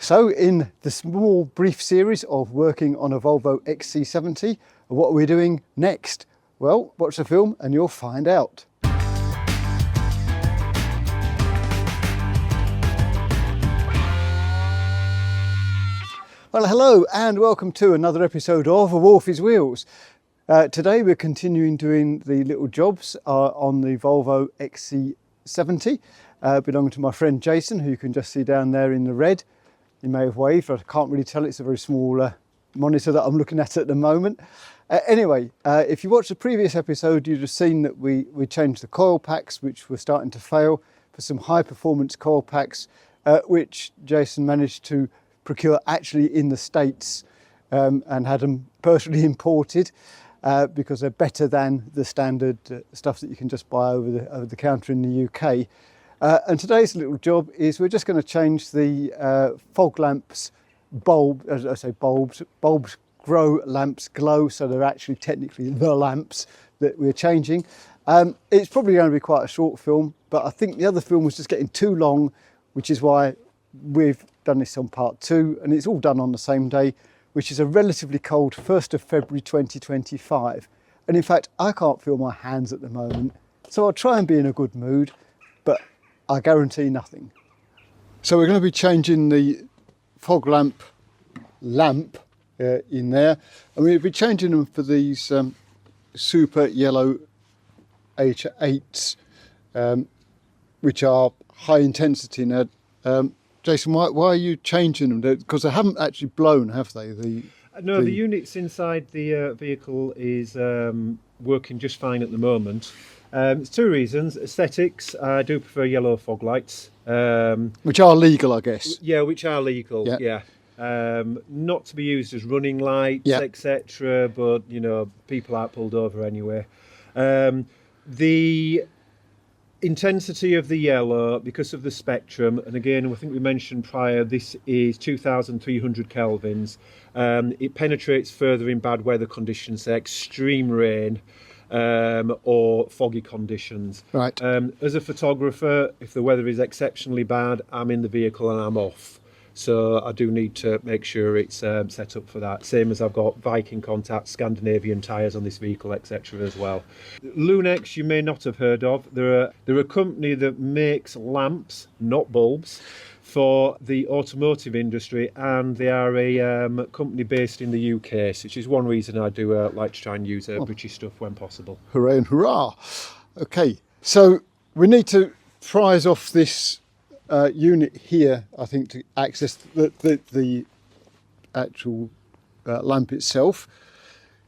So in the small brief series of working on a Volvo XC70, what are we doing next? Well, watch the film and you'll find out. Well, hello and welcome to another episode of Wolfie's Wheels. Today we're continuing doing the little jobs on the Volvo XC70, belonging to my friend Jason, who you can just see down there in the red. He may have waved, I can't really tell, it's a very small monitor that I'm looking at the moment. Anyway, if you watched the previous episode, you'd have seen that we changed the coil packs, which were starting to fail, for some high performance coil packs, which Jason managed to procure actually in the States and had them personally imported because they're better than the standard stuff that you can just buy over the counter in the UK. And today's little job is we're just going to change the fog lamps bulb, as I say bulbs grow, lamps glow, so they're actually technically the lamps that we're changing. It's probably going to be quite a short film, but I think the other film was just getting too long, which is why we've done this on part 2, and it's all done on the same day, which is a relatively cold 1st of February 2025. And in fact, I can't feel my hands at the moment, so I'll try and be in a good mood, but I guarantee nothing. So we're going to be changing the fog lamp in there, and we'll be changing them for these super yellow H8s, which are high intensity. Now, Jason, why are you changing them? Because they haven't actually blown, have they? No, the units inside the vehicle is working just fine at the moment. It's two reasons. Aesthetics, I do prefer yellow fog lights. Which are legal, I guess. Yeah, which are legal, yeah. Not to be used as running lights, etc., but, you know, people aren't pulled over anyway. The intensity of the yellow, because of the spectrum, and again, I think we mentioned prior, this is 2300 kelvins. It penetrates further in bad weather conditions, say extreme rain or foggy conditions. Right. As a photographer, if the weather is exceptionally bad, I'm in the vehicle and I'm off. So I do need to make sure it's set up for that. Same as I've got Viking contact, Scandinavian tyres on this vehicle, etc. as well. Lunex, you may not have heard of. They're a company that makes lamps, not bulbs, for the automotive industry, and they are a company based in the UK, which is one reason I do like to try and use British stuff when possible. Hooray and hurrah! Okay, so we need to prise off this unit here, I think, to access the actual lamp itself.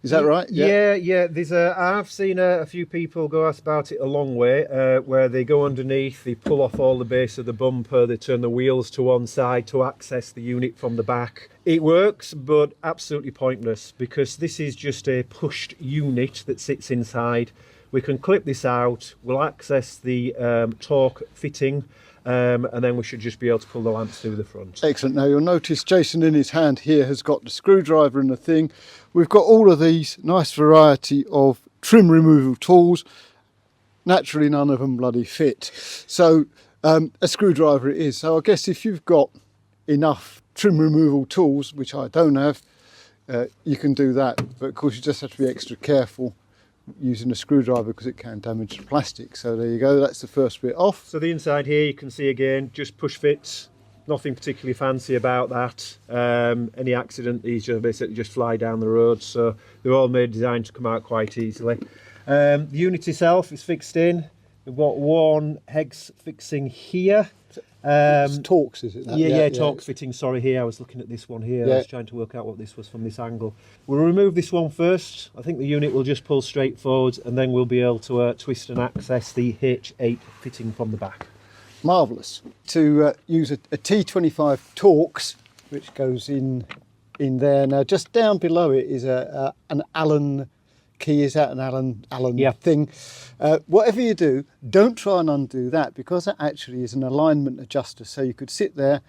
Is that right? Yeah. There's I've seen a few people go about it a long way, where they go underneath, they pull off all the base of the bumper, they turn the wheels to one side to access the unit from the back. It works, but absolutely pointless, because this is just a pushed unit that sits inside. We can clip this out, we'll access the torque fitting, and then we should just be able to pull the lamps through the front. Excellent. Now you'll notice Jason in his hand here has got the screwdriver and the thing. We've got all of these nice variety of trim removal tools. Naturally, none of them bloody fit. So a screwdriver it is. So I guess if you've got enough trim removal tools, which I don't have, you can do that. But of course you just have to be extra careful using a screwdriver because it can damage the plastic. So there you go, that's the first bit off. So the inside here you can see again, just push fits, nothing particularly fancy about that. Any accident, these just basically just fly down the road, so they're all designed to come out quite easily. The unit itself is fixed in. We've got one hex fixing here. It's Torx, is it? Yeah, Torx fitting, sorry, here. I was looking at this one here. I was trying to work out what this was from this angle. We'll remove this one first. I think the unit will just pull straight forwards, and then we'll be able to twist and access the H8 fitting from the back. Marvellous. To use a T25 Torx, which goes in there. Now just down below it is an Allen key. Is that an Allen thing? Whatever you do, don't try and undo that, because that actually is an alignment adjuster. So you could sit there,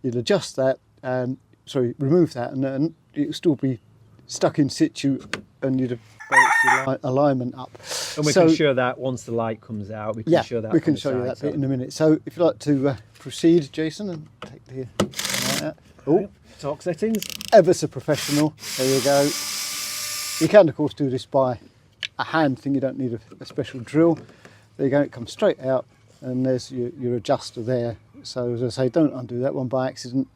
you'd adjust that, remove that, and it would still be stuck in situ, and you'd have the alignment up. And we can show that once the light comes out. We can show that. We can show you that bit in a minute. So if you'd like to proceed, Jason, and take the Oh, Torque settings. ever so professional. There you go. You can of course do this by a hand thing, you don't need a special drill. There you go, it comes straight out and there's your adjuster there. So as I say, don't undo that one by accident.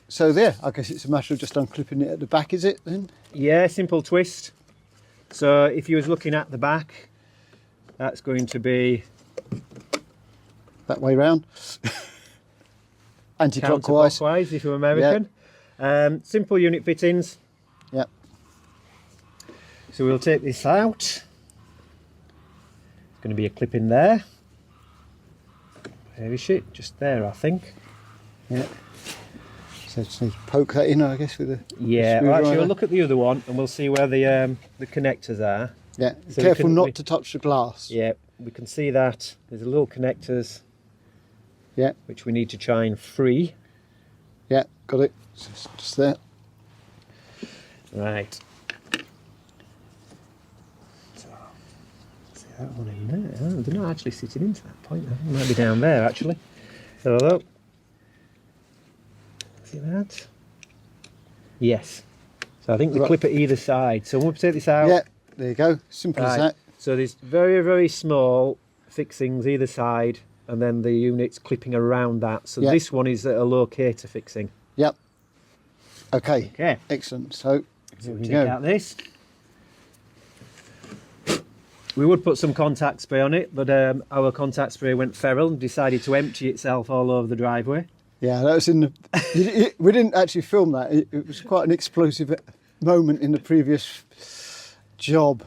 So there, I guess it's a matter of just unclipping it at the back, is it then? Yeah, simple twist. So if you was looking at the back, that's going to be That way round. Anti-clockwise. counterclockwise if you're American. Simple unit fittings. Yep. So we'll take this out. There's going to be a clip in there. Where is it? Just there, I think. Yeah. So just need to poke that in, I guess, with a Yeah. Well, actually, we'll look at the other one and we'll see where the connectors are. Yeah. So Careful not to touch the glass. Yeah, we can see that there's a little connectors. Yeah. Which we need to try and free. Yeah. Got it. Just there. Right. So, see that one in there. Oh, they're not actually sitting into that point. They might be down there actually. Hello. See that? Yes. So I think the clip at either side. So we'll take this out. Yeah. There you go. Simple as that. So there's very, very small fixings either side, and then the unit's clipping around that. So this one is a locator fixing. Yep. Okay. Okay. Excellent. So here we Take go. out this. We would put some contact spray on it, but our contact spray went feral and decided to empty itself all over the driveway. Yeah, that was in the. We didn't actually film that. It was quite an explosive moment in the previous job.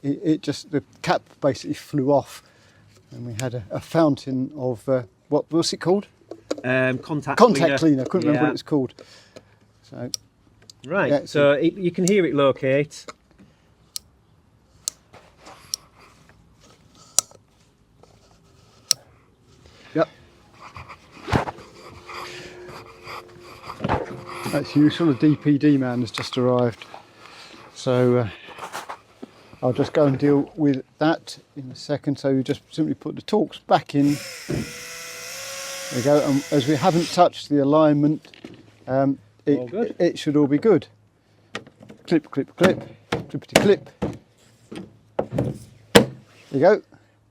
It just, the cap basically flew off, and we had a fountain of what was it called? Contact cleaner. Couldn't remember what it's called. So right. Yeah, so you can hear it locate. Yep. That's useful. The DPD man has just arrived, so I'll just go and deal with that in a second. So you just simply put the Torx back in. There we go. And as we haven't touched the alignment, it should all be good. Clip, clip, clip, clippity clip. There you go,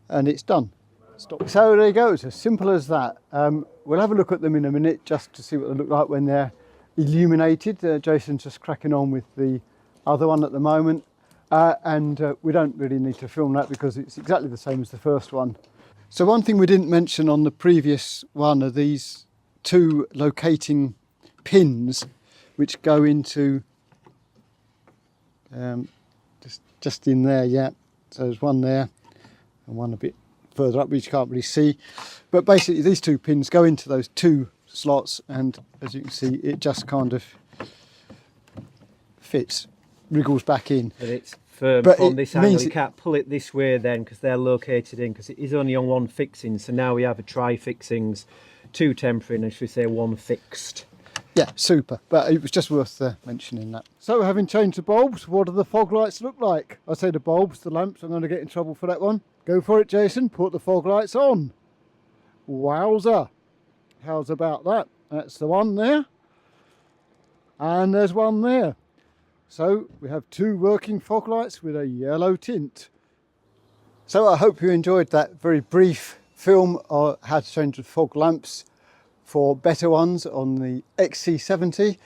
and it's done. Stop. So there you go. It's as simple as that. We'll have a look at them in a minute just to see what they look like when they're illuminated. Jason's just cracking on with the other one at the moment, and we don't really need to film that because it's exactly the same as the first one. So one thing we didn't mention on the previous one are these two locating pins which go into just in there. Yeah, so there's one there and one a bit further up which you can't really see, but basically these two pins go into those two slots, and as you can see it just kind of fits, wriggles back in. But it's firm But from it this angle. means You can't pull it this way then because they're located in, because it is only on one fixing. So now we have a tri-fixings, two temporary and, should we say, one fixed. Yeah, super. But it was just worth mentioning that. So having changed the bulbs, what do the fog lights look like? I say the bulbs, the lamps, I'm going to get in trouble for that one. Go for it, Jason. Put the fog lights on. Wowza. How's about that? That's the one there. And there's one there. So we have two working fog lights with a yellow tint. So I hope you enjoyed that very brief film on how to change the fog lamps for better ones on the XC70.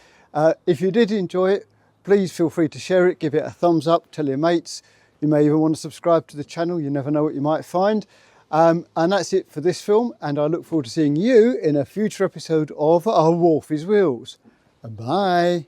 If you did enjoy it, please feel free to share it, give it a thumbs up, tell your mates. You may even want to subscribe to the channel, you never know what you might find. And that's it for this film, and I look forward to seeing you in a future episode of Our Wolf is Wheels. Bye.